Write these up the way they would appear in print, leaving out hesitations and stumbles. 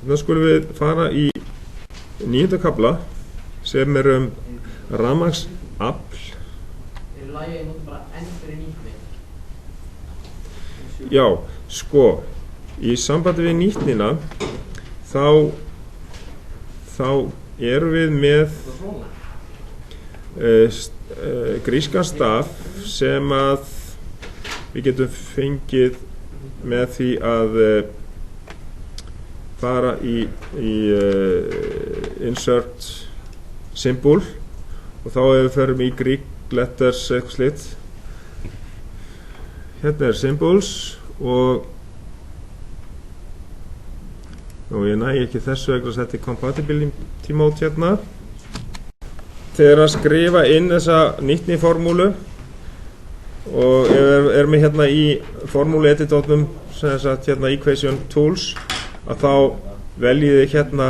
þá skulum við fara í 9. kafla sem rafmagnsafl. Já, sko, í sambandi við nýtnina þá erum við með grískan staf sem að við getum fengið með því að fara í insert symbol og þá ef við förum í Greek letters eitthvað slitt, hérna symbols og ég næ ekki þessu vegna að setja compatibility mode hérna. Þegar að skrifa inn þessa nýtni formúlu og ef við erum hérna í formúlu editornum sem sagt hérna equation tools að þá veljiði hérna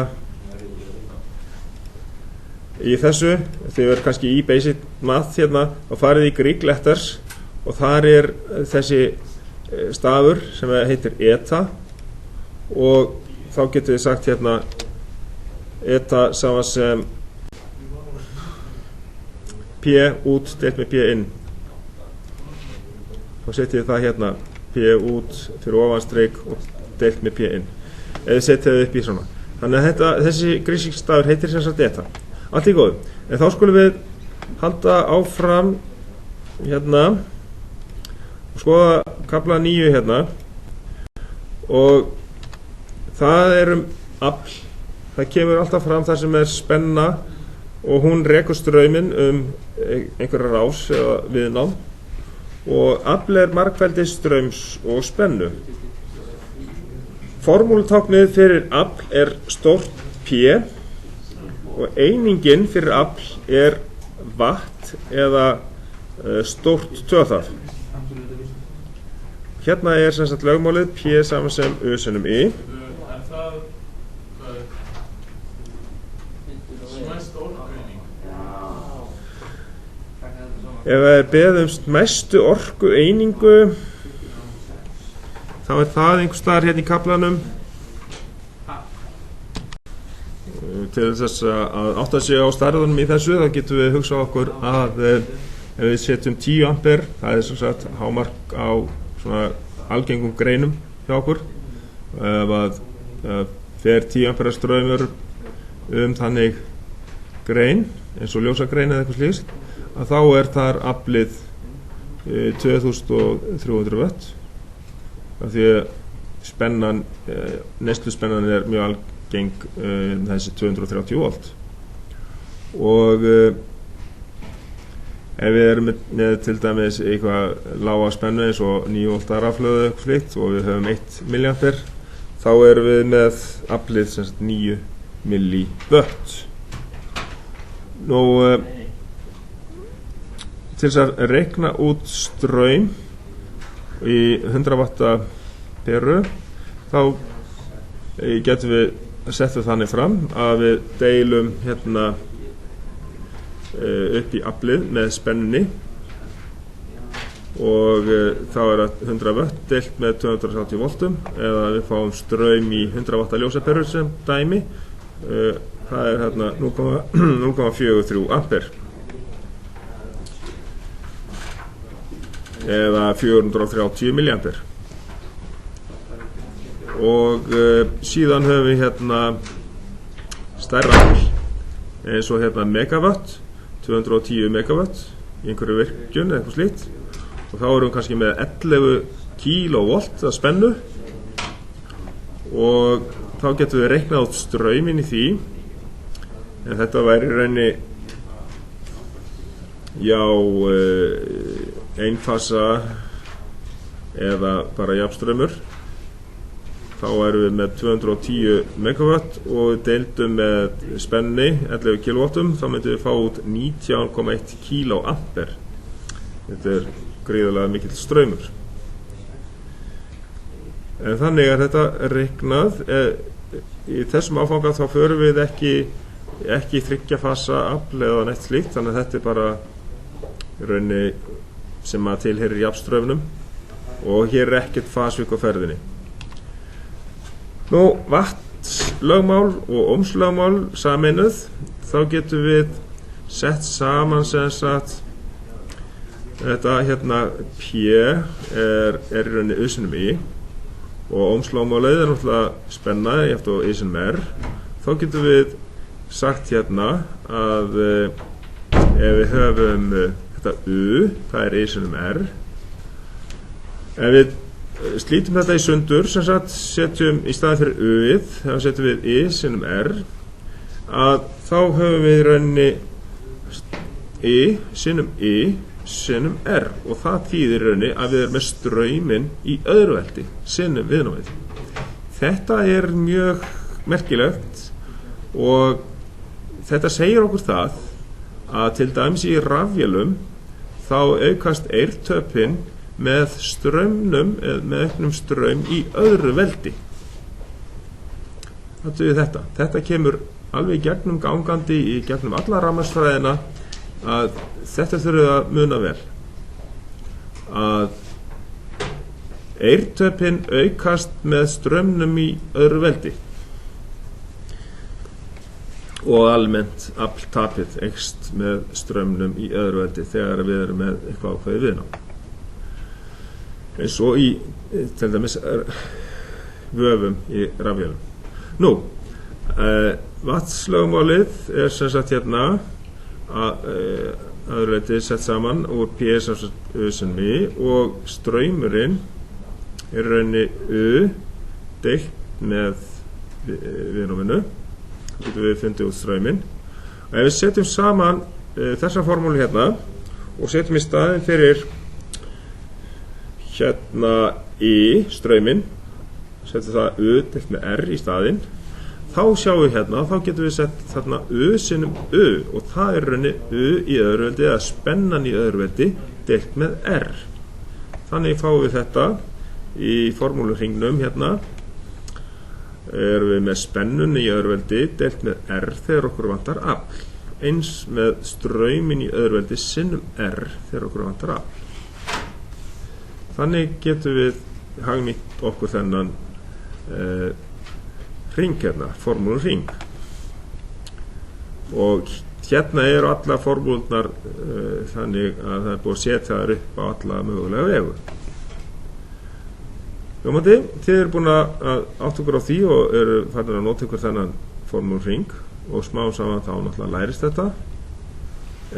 í þessu, þegar við erum kannski í basic math hérna og farið í Greek letters og þar þessi stafur sem heitir eta og þá getum við sagt hérna eta sama sem P út deilt með P inn. Þá setjum við það hérna P út fyrir ofanstrik og deilt með P inn. Eða setjum við upp í svona. Þannig að þessi gríski stafur heitir sem sagt eta. Allt í góðu. En þá skulum við halda áfram hérna og skoða kafla 9 hérna og það afl. Það kemur alltaf fram þar sem spenna og hún rekur strauminn einhverja rás eða viðnám og afl margfeldi straums og spennu. Formúlutáknið fyrir afl stórt P og einingin fyrir afl watt eða stórt töðaf. Hérna sem sagt lögmálið P saman sem U sinnum I. Ef við beðum mestu orku einingu þá það einhvers staðar hérna í kaflanum. Til þess að átta sig á stærðunum í þessu þá getum við hugsað okkur að ef við setjum 10 ampere, það sem sagt hámark á svona algengum greinum hjá okkur. Ef að fer 10 ampere straumur þannig grein eins og ljósagrein eða eitthvað slíkt að þá þar aflið 2300 watt af því að spennan, neysluspennan mjög algeng þessi 230 volt og ef við erum með til dæmis eitthvað lága spennu eins og 9 volta rafhlöðu eitthvað slíkt og við höfum 1 milliampere þá erum við með aflið sem sagt 9 milliwatt. Nú til þess að reikna út straum í 100 watta peru þá getum við sett þannig fram að við deilum hérna upp í aflið með spennunni og þá það 100 watt deilt með 230 voltum eða við fáum straum í 100 watta ljósaperu sem dæmi það hérna 0,43 ampere eða 430 milliampere og síðan höfum við hérna stærra afl eins og hérna megawatt 210 megawatt í einhverju virkjun eða eitthvað slíkt og þá erum við kannski með 11 kilovolt að spennu og þá getum við reiknað út strauminn í því en þetta væri í rauninni einfasa eða bara jafnstraumur þá erum við með 210 megawatt og við deildum með spenni 11 kilowattum þá myndum við fá út 19,1 kiloampere. Þetta gríðarlega mikill straumur en þannig þetta reiknað í þessum áfanga þá förum við ekki þryggjafasa afl eða neitt slíkt þannig að þetta bara í rauninni sem að tilheyrir jafnstraumnum og hér ekkert fasvik á ferðinni. Nú, lögmál og ohmslögmál sameinuð, þá getum við sett saman sem sagt þetta hérna P er í rauninni U sinnum I og ohmslögmálið er náttúrulega spenna jafnt á I sinnum R. Þá getum við sagt hérna að ef við höfum þetta U, það er I sinnum R. Ef við slítum þetta í sundur, sem sagt setjum í staðinn fyrir U-ið, þá setjum við I sinnum R, að þá höfum við í rauninni I sinnum R og það þýðir í rauninni að við erum með strauminn í öðru veldi sinnum viðnámið. Þetta er mjög merkilegt og þetta segir okkur það að til dæmis í rafvélum þá aukast eirtöpin með straumnum eða með auknum straum í öðru veldi. Þetta kemur alveg í gegnum gangandi í gegnum alla rafmagnsfræðina að þetta þurfum að muna vel að eirtöpin aukast með straumnum í öðru veldi og almennt afltapið eykst með straumnum í öðru veldi þegar við erum með eitthvað ákveðið viðnám. Eins og í til dæmis vöfum í rafvélum. Vatnslögmálið er sem sagt hérna að öðru leyti sett saman úr P sem sagt U sinnum I og straumurinn er rauninni U deilt með viðnáminu. Getum við fundið út strauminn. Og ef við setjum saman þessa formúlu hérna og setjum í staðinn fyrir hérna I strauminn, setjum það U deilt með R í staðinn, þá sjáum við hérna, þá getum við sett þarna U sinnum U og það er rauninni U í öðru veldi eða spennan í öðru veldi deilt með R. Þannig fáum við þetta í formúluhringnum hérna, erum við með spennun í öðru veldi deilt með R þegar okkur vantar afl, eins með strauminn í öðru veldi sinnum R þegar okkur vantar afl. Þannig getum við hagnýtt okkur þennan hring hérna, formúluhring. Og hérna eru alla formúlurnar þannig að það er búið að setja þær upp á alla mögulega vegu. Hljómandi, þið eru búin að átta ykkur á því og eru farin að nota ykkur þennan formúluhring og smá saman þá náttúrulega lærist þetta.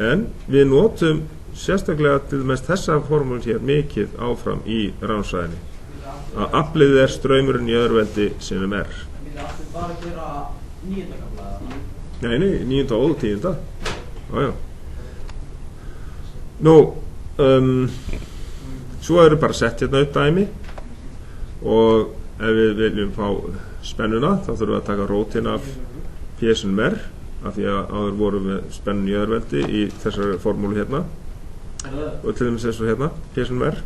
En við notum sérstaklega til mest þessa formúlu hér mikið áfram í rafmagnsfræðinni. Að aflið er straumurinn í öðru veldi sinnum R. Það bara að gera 9. kafla? Nei, 9. og 10. Jájá. Svo eru bara sett hérna upp dæmi og ef við viljum fá spennuna þá þurfum við að taka rótin af P sinnum R af því að áður vorum við spennun í öðru veldi í þessari formúlu hérna og til dæmis eins og hérna P sinnum R.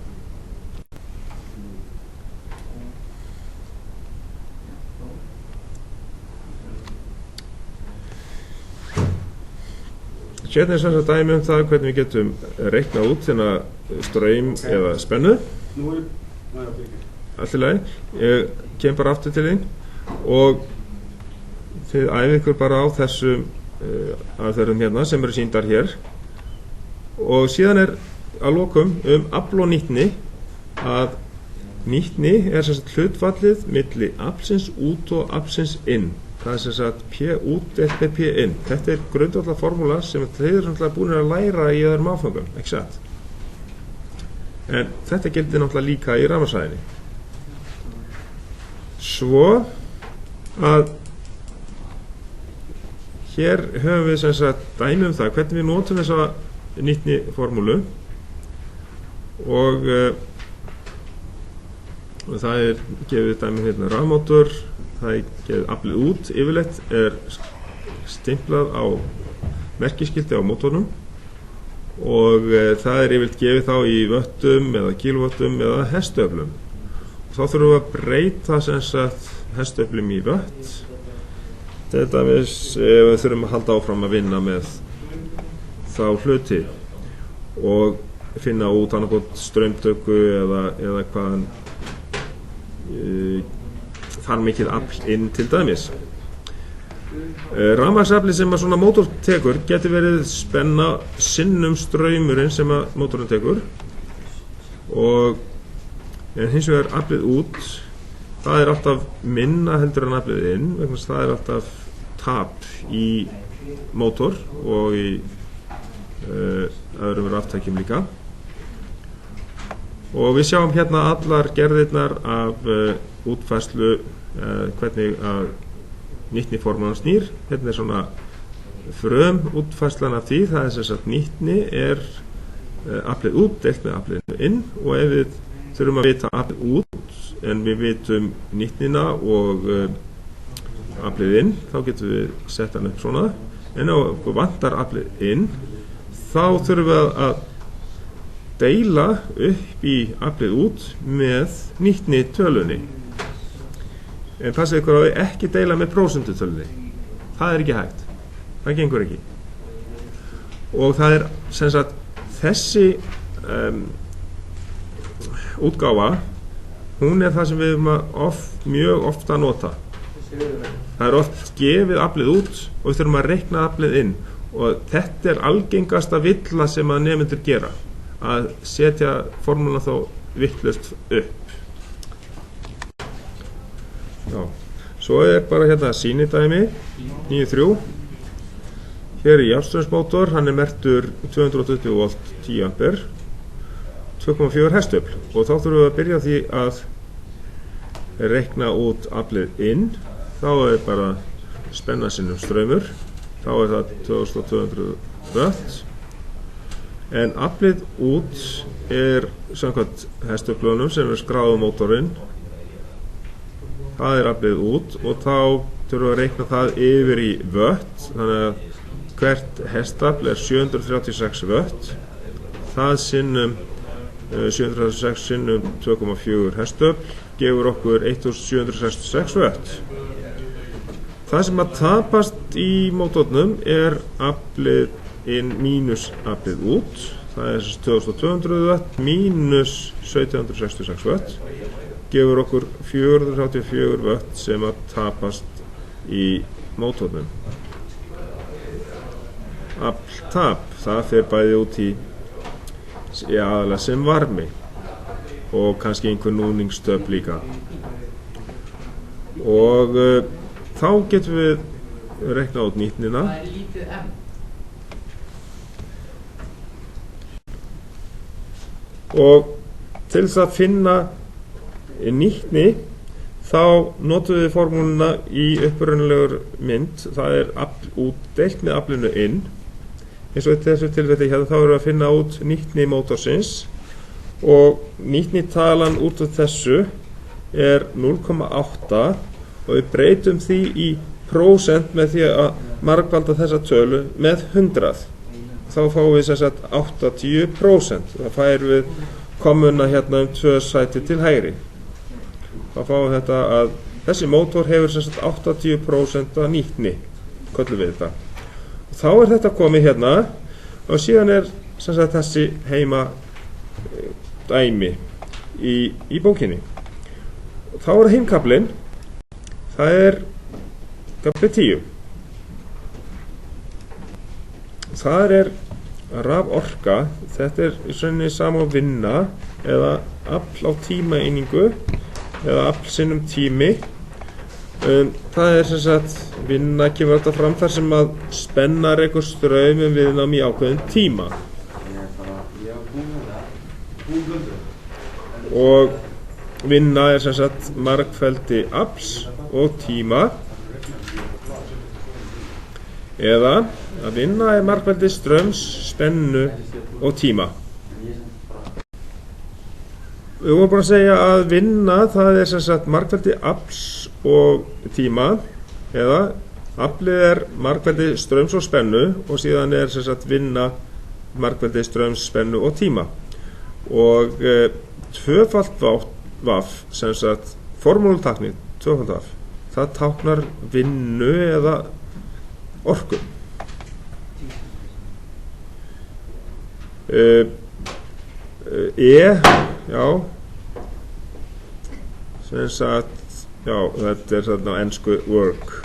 Hérna er sem sagt dæmi það hvernig við getum reiknað út þennan straum eða spennu. Allt í lagi, ég kem bara aftur til þín og þið æfið ykkur bara á þessum aðferðum hérna sem eru sýndar hér og síðan er að lokum afl og nýtni að nýtni er sem sagt hlutfallið milli aflsins út og aflsins inn. Það er sem sagt P út deilt með P inn. Þetta er grundvallar formúla sem þeir eru náttúrulega búin að læra í öðrum áfangum, ekki satt? En þetta gildir náttúrulega líka í rafmagnsfræðinni. Svo að hér höfum við sem sagt dæmi það hvernig við notum þessa nýtni formúlu og það er gefið dæmi hérna rafmótor. Það er gefið aflið út yfirleitt er stimplað á merkiskilti á mótornum og það er yfirleitt gefið þá í vöttum eða kílóvöttum eða hestöflum. Þá þurfum við að breyta sem sagt hestöflum í vött. Þetta við þurfum að halda áfram að vinna með þá hluti og finna út annað straumtöku eða hvaðan þar mikið afl inn til dæmis. Rafmagnsaflið sem að svona mótor tekur getur verið spenna sinnum straumurinn sem að mótorinn tekur og hins vegar aflið út það er alltaf minna heldur en aflið inn vegna þess að það er alltaf tap í mótor og í öðrum raftækjum líka og við sjáum hérna allar gerðirnar af útfærslu hvernig að nýtniforman snýr. Hérna er svona frum útfærslan af því, það er sem sagt nýtni er aflið út deilt með afliðinu inn og ef við þurfum að vita aflið út en við vitum nýtnina og aflið inn þá getum við sett hann upp svona en ef okkur vantar aflið inn þá þurfum við að deila upp í aflið út með nýtni tölunni en passið ykkur á því ekki deila með prósentutölunni það er ekki hægt, það gengur ekki og það er sem sagt þessi útgáfa hún er það sem við erum mjög ofta að nota það er oft gefið aflið út og við þurfum að reikna aflið inn og þetta er algengasta villa sem að nemendur gera að setja formúluna þá vitlaust upp já, svo er bara hérna sýnidæmi 9.3 hér í járnstraumsmótor hann er merktur 220 volt 10 ampere 2,4 hestöfl og þá þurfum við að byrja því að reikna út aflið inn þá er bara spenna sinnum straumur þá er það 2200 watt en aflið út er samkvæmt hestöflunum sem er skráð á mótorinn það er aflið út og þá þurfum við að reikna það yfir í vött þannig að hvert hestafl er 736 vött það sinnum 736 sinnum 2,4 hestöfl gefur okkur 1766 vött það sem að tapast í mótornum er aflið inn mínus aflið út það er 2200 vött mínus 1766 vött gefur okkur 434 vött sem að tapast í mótornum afltap það fer bæði út í aðalega sem varmi og kannski einhver núningstöp líka og þá getum við reikna út nýtnina Það er lítið M. og til þess að finna nýtni þá notum við formúluna í upprunalegri mynd það er afl út deilt með aflinu inn eins og í þessu tilfelli hérna þá erum við að finna út nýtni mótorsins og nýtnitalan út af þessu er 0,8 og við breytum því í prósent með því að margfalda þessa tölu með 100 þá fáum við sem sagt 80% þá færum við komuna hérna 2 sæti til hægri þá fáum við þetta að þessi mótor hefur sem sagt 80% af nýtni köllum við þetta og þá er þetta komið hérna og síðan er sem sagt þessi heima dæmi í bókinni og þá er heimkablinn það er kafli 10 það er raforka þetta er í rauninni sama vinna eða afl á tímaeiningu eða afl sinnum tími það er sem sagt vinna kemur alltaf fram þar sem að spenna rekur straumum viðnám í ákveðin tíma og vinna er sem sagt margfeldi afls og tíma eða að vinna er margfeldi straums, spennu og tíma við vorum búin að segja að vinna það er sem sagt margfeldi afls og tíma eða aflið er margfeldi straums og spennu og síðan er sem sagt vinna margfeldi straums, spennu og tíma og tvöfalt vaff sem sagt formúlutakning tvöfalt vaff það táknar vinnu eða orku já sem sagt já, þetta er þarna á ensku work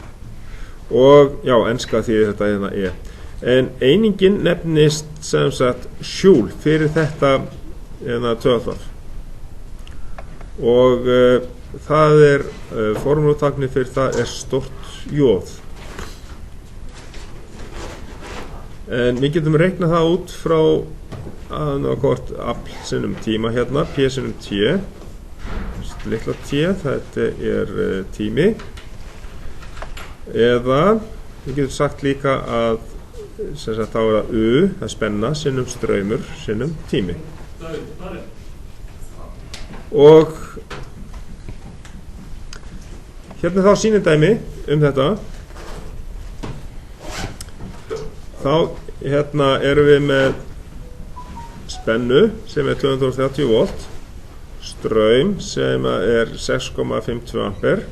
og já, enska þýðir þetta hérna en einingin nefnist sem sagt joule fyrir þetta hérna töðalaf og það formúlutakni fyrir það stórt jóð en við getum reiknað það út frá annarkvort afl sinnum tíma hérna, p sinnum t litla t, þetta tími eða við getum sagt líka að sem sagt þá það u, það spenna sinnum straumur sinnum tími og hérna þá sýnidæmi þetta þá hérna erum við með spennu sem 230 volt straum sem 6,52 ampere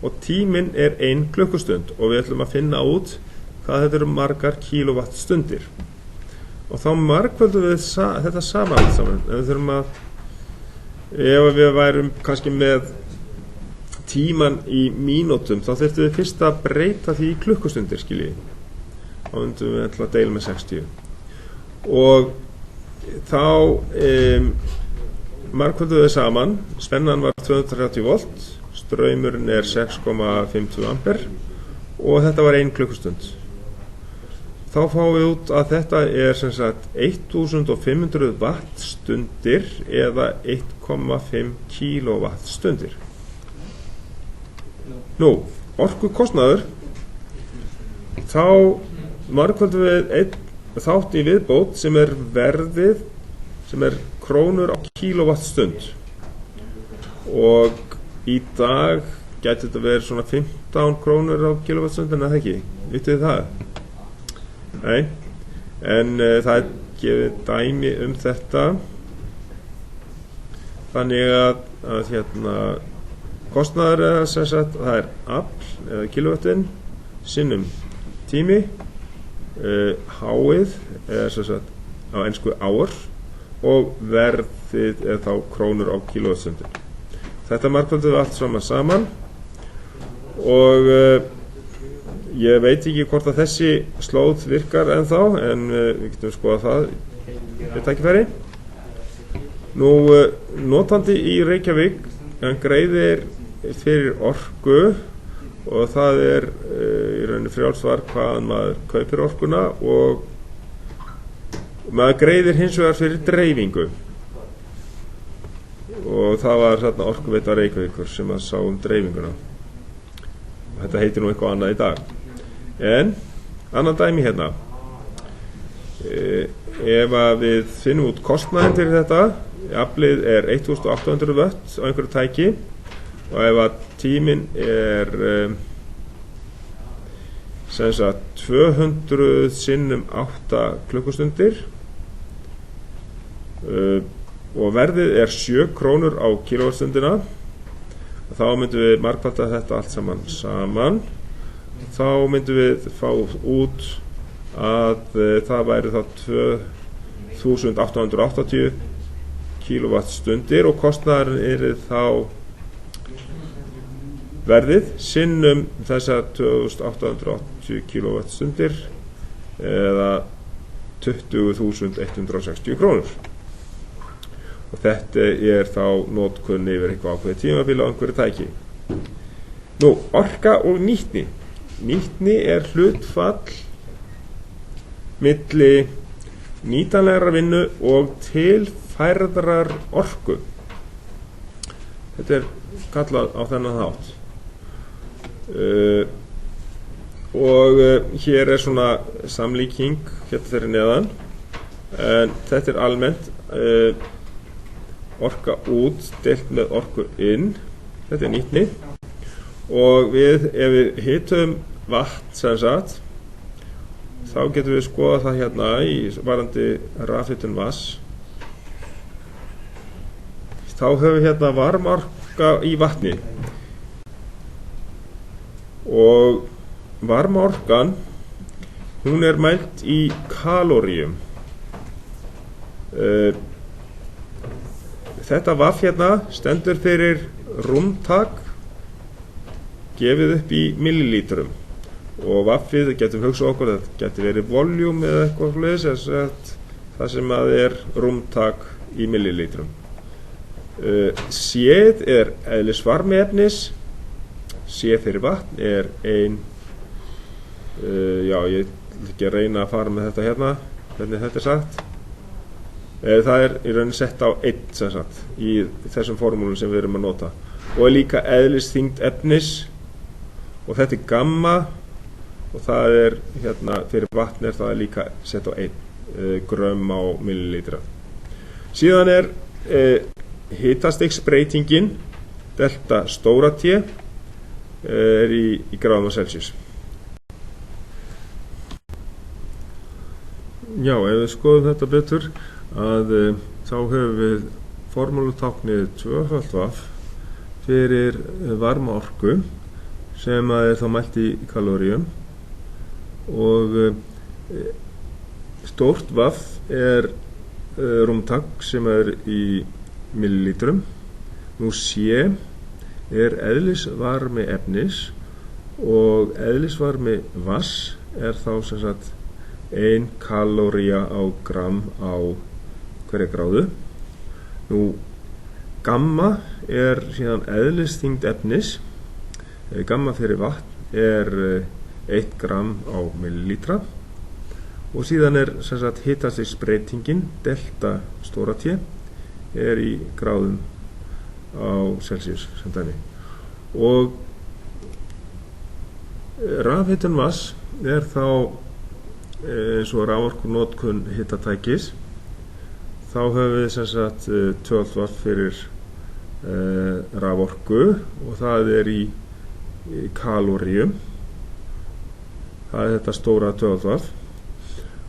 og tíminn 1 klukkustund og við ætlum að finna út hvað þetta eru margar kilowattstundir og þá margföldum við þetta saman en við þurfum að ef við værum kannski með tíman í mínútum þá þurftum við fyrst að breyta því í klukkustundir skilji þá myndum við ætla að deila með 60 og þá margföldum við saman spennan var 230 volt straumurinn 6,52 ampere og þetta var 1 klukkustund þá fáum við út að þetta sem sagt 1500 wattstundir eða 1,5 kilowattstundir nú, orkukostnaður þá margföldum við einn þátt í viðbót sem verðið sem krónur á kilowattstund og í dag gæti þetta verið svona 15 krónur á kilowattstund en það ekki, vitið þið það? Nei, en það gefið dæmi þetta þannig að hérna kostnaður sem sagt það afl eða kilowattin sinnum tími háið sem sagt á ensku hour og verðið þá krónur á kilowattstundir þetta margföldum við allt saman og ég veit ekki hvort að þessi slóð virkar ennþá en við getum skoðað það við tækifæri nú notandi í Reykjavík hann greiðir fyrir orku og það í rauninni frjálsvar hvaðan maður kaupir orkuna og maður greiðir hins vegar fyrir dreifingu og það var þarna Orkuveita Reykjavíkur sem að sá dreifinguna og þetta heitir nú eitthvað annað í dag en annan dæmi hérna ef að við finnum út kostnaðinn fyrir þetta aflið 1800 watt á einhverju tæki og ef að tíminn sem sagt 200 sinnum 8 klukkustundir og verðið 7 krónur á kilowattstundina þá myndum við margfalda þetta allt saman þá myndum við fá út að það væri þá 2880 kilowattstundir og kostnaðurinn þá verðið sinnum þessar 2880 kilowattstundir eða 20.160 krónur og þetta þá notkun yfir eitthvað ákveðið tímabil á einhverju tæki nú, orka og nýtni hlutfall milli nýtanlegra vinnu og tilfærðrar orku þetta kallað á þennan hátt og hér svona samlíking hérna fyrir neðan en þetta almennt orka út deilt með orku inn þetta nýtni og ef við hitum vatn sem sagt þá getum við skoða það hérna í varandi rafhitun vatns þá höfum við hérna varmaorka í vatni og varmaorkan hún mæld í kaloríum þetta vaff hérna stendur fyrir rúmtak gefið upp í millilítrum og vaffið getum hugsað okkur að þetta geti verið voljúm eða eitthvað svoleiðis, það sem að er rúmtak í millilítrum. C-ið er eðlisvarmi efnis. C fyrir vatn er ég ætla ekki að reyna að fara með þetta hérna, hvernig þetta er sagt. Það er í rauninni sett á 1 sem sagt í þessum formúlum sem við erum að nota, og er líka eðlisþyngd efnis, og þetta er gamma, og það er hérna fyrir vatn er það líka sett á 1 grömm á millilítra. Síðan er hitastigsbreytingin delta stóra T er í gráðum á Celsius. Já, ef við skoðum þetta betur þá höfum við formúlutáknið 2V fyrir varmaorku sem er þá mælt í kaloríum, og stórt V er rúmtak sem er í millilítrum. Nú C er eðlisvarmi efnis, og eðlisvarmi vatns er þá sem sagt 1 kaloría á gramm á hverja gráðu. Nú gamma er síðan eðlisþyngd efnis. Gamma fyrir vatn er 1 gramm á millilítra, og síðan er sem sagt hitastigsbreytingin delta stóra T er í gráðum á Celsius sem dæmi. Og rafhitun vatns er þá eins og raforkunotkun hitatækis. Þá höfum við sem sagt 12 watt fyrir raforku, og það er í kaloríum. Það er þetta stóra 12 watt,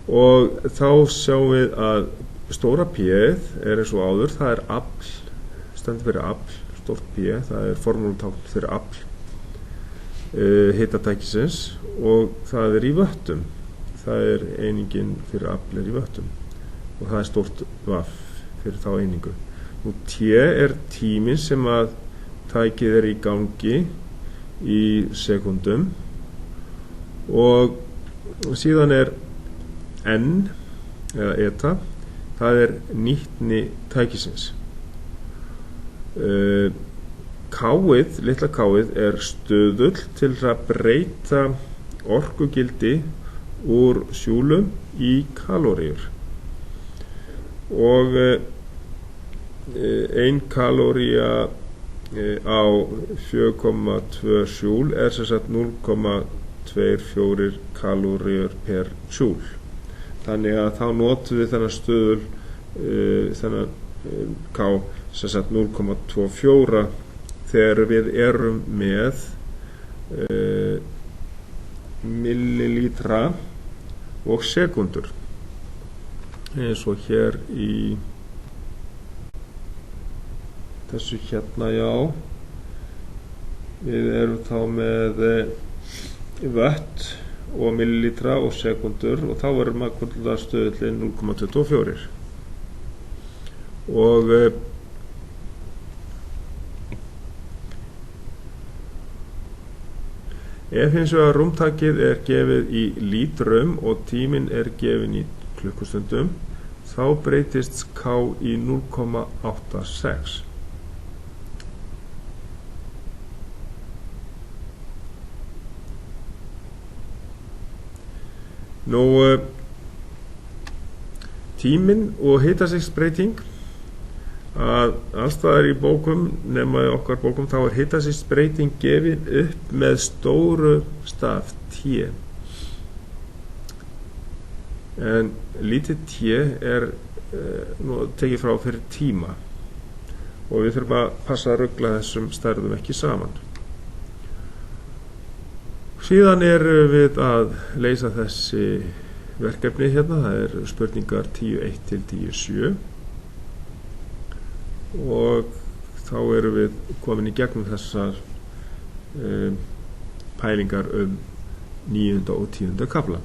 og þá sjáum við að stóra P-ið er eins og áður, það er afl, stendur fyrir afl. Stórt P, það er formúlutákn fyrir afl hitatækisins, og það er í vöttum. Það er einingin fyrir afl er í vöttum, og það er stórt vaff fyrir þá einingu. Nú T er tíminn sem að tækið er í gangi í sekúndum, og síðan er N eða eta, það er nýtni tækisins. K-ið, litla K-ið er stöðull til að breyta orkugildi úr sjúlum í kaloríur, og 1 kaloría á 4,2 sjúl er sem sagt 0,24 kaloríur per sjúl. Þannig að þá notum við þennan stöðul, þennan K sem sagt 0,24 þegar við erum með millilítra og sekundur, eins og hér í þessu hérna. Já, við erum þá með vött og millilítra og sekundur, og þá verðum að kolla stöðullin 0,24. Og ef hins vegar rúmtakið er gefið í lítrum og tíminn er gefin í klukkustundum, þá breytist K í 0,86. Nú tíminn og hitastigsbreyting, að allstaðar í bókum nema í okkar bókum þá er hitastigsbreyting gefin upp með stóru staf T, en lítið T er tekið frá fyrir tíma, og við þurfum að passa að rugla þessum stærðum ekki saman. Síðan erum við að leysa þessi verkefni hérna. Það er spurningar 10.1 til 10.7, og þá erum við komin í gegnum þessar pælingar 9. og 10. kafla.